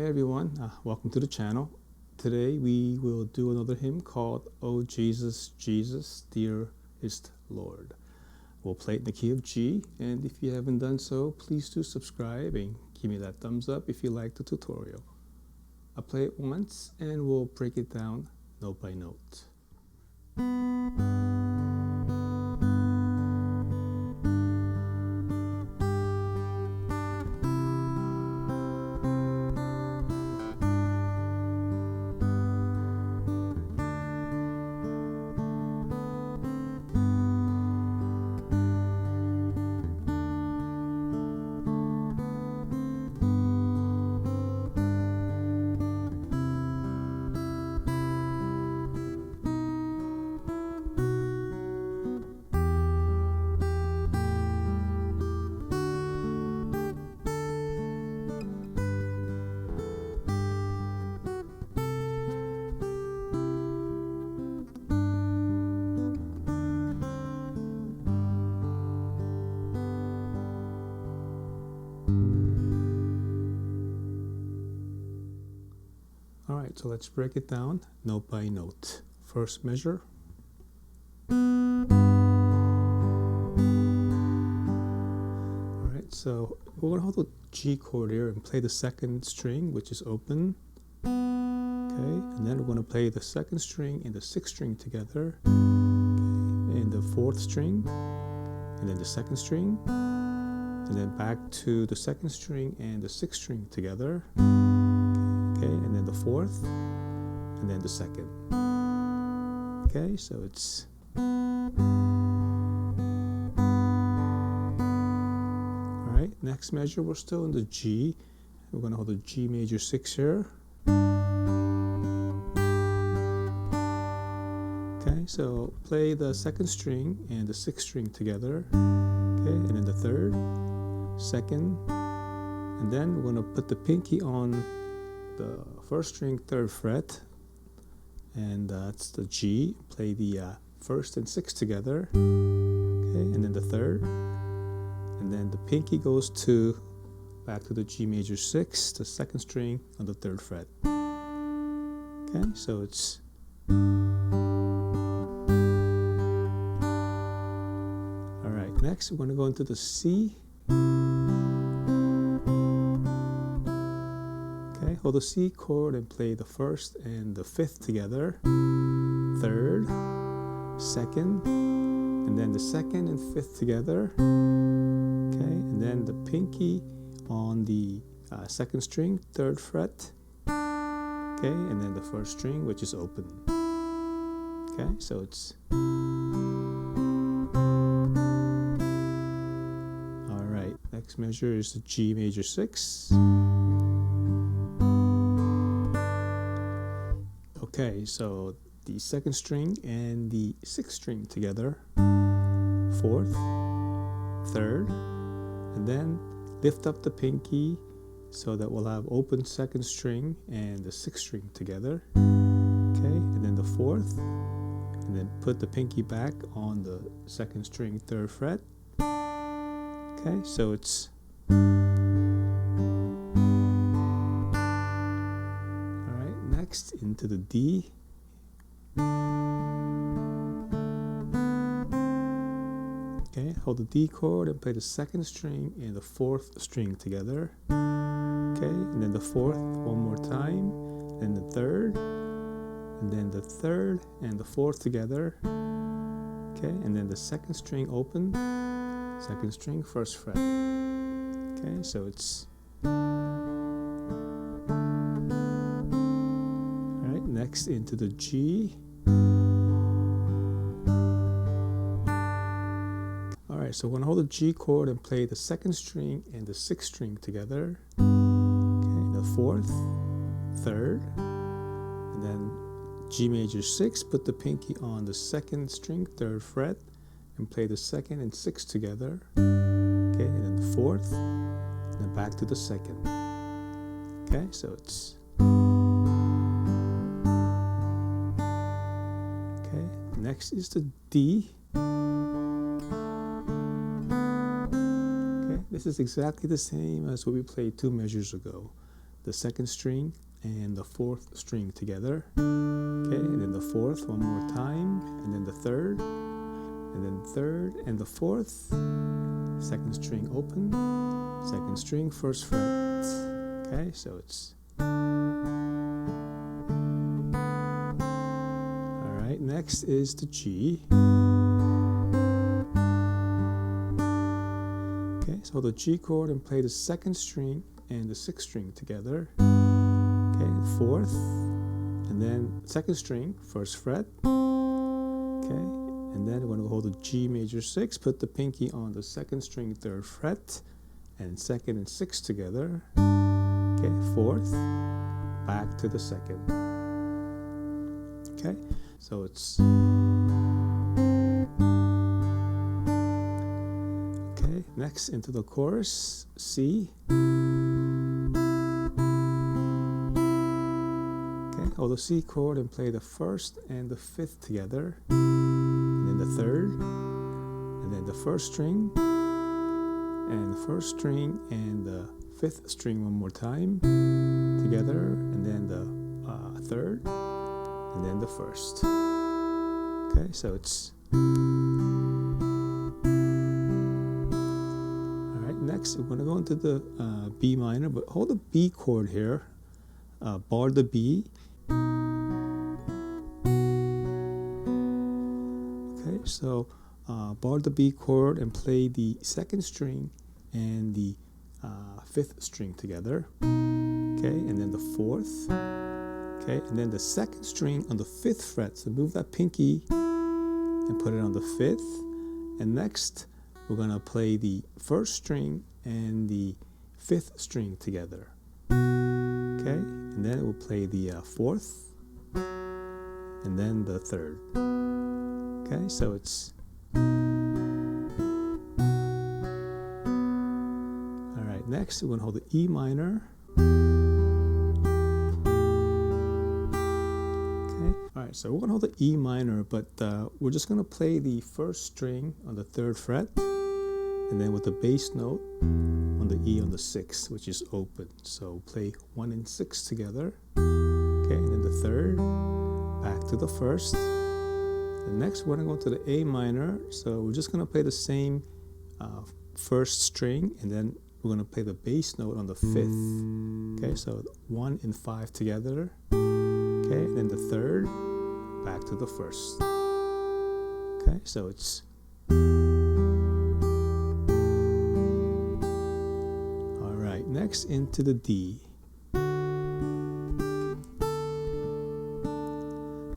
Hey everyone, welcome to the channel. Today we will do another hymn called "Oh Jesus, Jesus, Dearest Lord." We'll play it in the key of G, and if you haven't done so, please do subscribe and give me that thumbs up if you like the tutorial. I'll play it once and we'll break it down note by note. Alright, so let's break it down note by note. First measure. Alright, so we're going to hold the G chord here and play the second string, which is open. Okay, and then we're going to play the second string and the sixth string together. Okay, and the fourth string, and then the second string, and then back to the second string and the sixth string together. Okay, and then the fourth, and then the second. Okay, so it's alright, next measure, we're still in the G. We're going to hold the G major 6 here. Okay, so play the second string and the sixth string together. Okay, and then the third, second, and then we're going to put the pinky on the first string, third fret, and that's the G. Play the first and sixth together, okay, and then the third, and then the pinky goes to back to the G major 6, the second string on the third fret. Okay, so it's all right. Next, we're going to go into the C. Hold the C chord and play the first and the fifth together, third, second, and then the second and fifth together, okay, and then the pinky on the second string, third fret, okay, and then the first string, which is open. Okay, so it's all right. Next measure is the G major 6. Okay, so the second string and the sixth string together, fourth, third, and then lift up the pinky so that we'll have open second string and the sixth string together. Okay, and then the fourth, and then put the pinky back on the second string, third fret. Okay, so it's next into the D. Okay, hold the D chord and play the second string and the fourth string together. Okay, and then the fourth one more time, and the third, and then the third and the fourth together. Okay, and then the second string open, second string, first fret. Okay, so it's next into the G. Alright, so we're going to hold the G chord and play the second string and the sixth string together. Okay, the fourth, third, and then G major 6, put the pinky on the second string, third fret, and play the second and sixth together. Okay, and then the fourth, and then back to the second. Okay, so it's next is the D. Okay, this is exactly the same as what we played 2 measures ago. the second string and the fourth string together. Okay, and then the fourth one more time, and then the third, and then third and the fourth. Second string open, second string, first fret. Okay, so it's all right. Next is the G. Okay, so the G chord, and play the second string and the sixth string together. Okay, fourth, and then second string, first fret. Okay, and then we're going to hold the G major 6, put the pinky on the second string, third fret, and second and sixth together. Okay, fourth, back to the second. Okay, so it's okay. Next into the chorus, C. Hold the C chord and play the first and the fifth together, and then the third, and then the first string, and the first string and the fifth string one more time together, and then the third, and then the first. Okay, so it's all right. Next, we're going to go into the B minor, but hold the B chord here, bar the B. Okay, so bar the B chord and play the second string and the fifth string together. Okay, and then the fourth. Okay, and then the second string on the fifth fret. So move that pinky and put it on the fifth. And next, we're gonna play the first string and the fifth string together. Okay, and then we'll play the fourth, and then the third. Okay, so it's all right. Next, we're going to hold the E minor. Okay, all right. So we're going to hold the E minor, but we're just going to play the first string on the third fret, and then with the bass note on the E on the sixth, which is open. So play 1 and 6 together. Okay, and then the third, back to the first. And next, we're going to go to the A minor. So we're just going to play the same first string, and then we're going to play the bass note on the fifth. Okay, so 1 and 5 together. Okay, and then the third, back to the first. Okay, so it's all right. Next, into the D.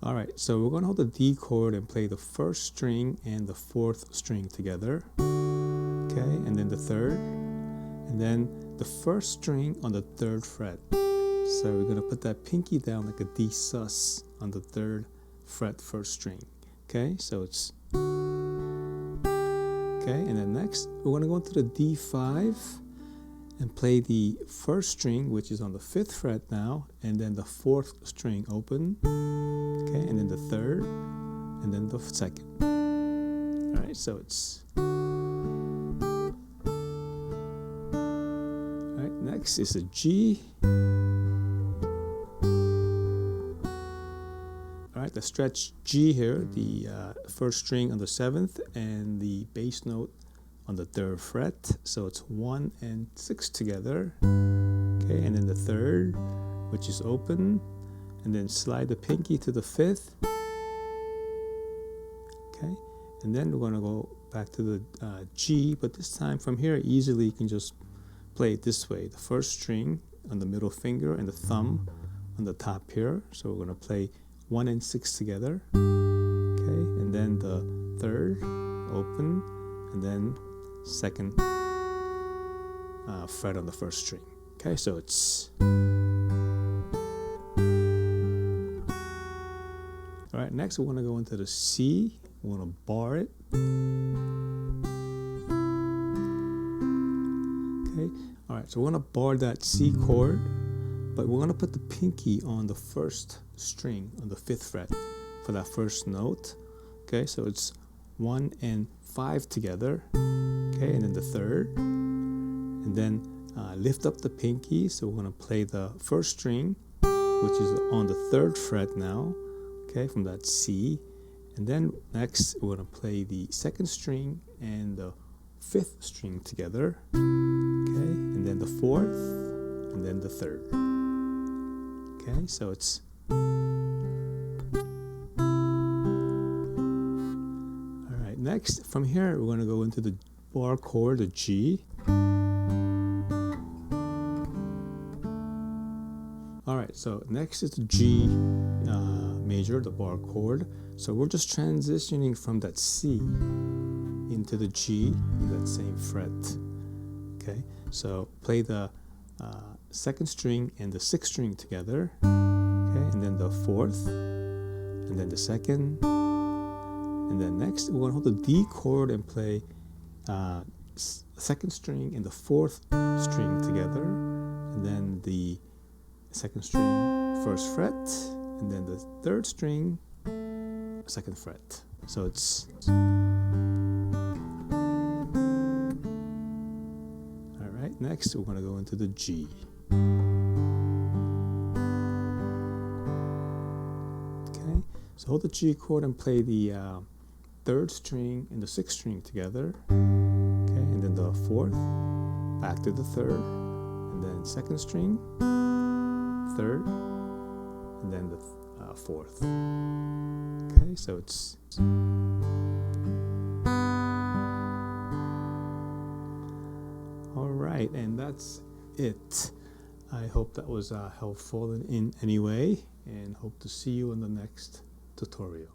All right, so we're going to hold the D chord and play the first string and the fourth string together. Okay, and then the third, and then the first string on the third fret. So we're going to put that pinky down like a D sus on the third fret, first string. Okay, so it's okay, and then next we're going to go into the D5 and play the first string, which is on the fifth fret now, and then the fourth string open. Okay, and then the third, and then the second. All right, so it's all right. Next is a G. All right, the stretch G here, the first string on the seventh, and the bass note on the third fret. So it's 1 and 6 together. Okay, and then the third, which is open. And then slide the pinky to the fifth. Okay, and then we're going to go back to the G, but this time from here easily you can just play it this way. The first string on the middle finger and the thumb on the top here. So we're going to play 1 and 6 together. Okay, and then the third, open, and then second fret on the first string. Okay, so it's all right. Next, we're going to go into the C. We're going to bar it. Okay. All right. So we're going to bar that C chord, but we're going to put the pinky on the first string on the fifth fret for that first note. Okay. So it's 1 and 5 together. Okay, and then the third, and then lift up the pinky. So we're going to play the first string, which is on the 3rd fret now, okay, from that C. And then next we're going to play the 2nd string and the 5th string together, okay, and then the 4th, and then the 3rd. Okay, so it's all right. Next, from here, we're going to go into the bar chord, the G. All right, so next is the G major, the bar chord. So we're just transitioning from that C into the G in that same fret. Okay, so play the 2nd string and the 6th string together. Okay, and then the 4th, and then the 2nd, and then next we're going to hold the D chord and play 2nd string and the 4th string together, and then the 2nd string, 1st fret, and then the 3rd string, 2nd fret. So it's all right. Next, we're going to go into the G. Okay. So hold the G chord and play the 3rd string and the 6th string together. Okay, and then the 4th, back to the 3rd, and then 2nd string, 3rd, and then the 4th. Okay, so it's all right, and that's it. I hope that was helpful in any way, and hope to see you in the next tutorial.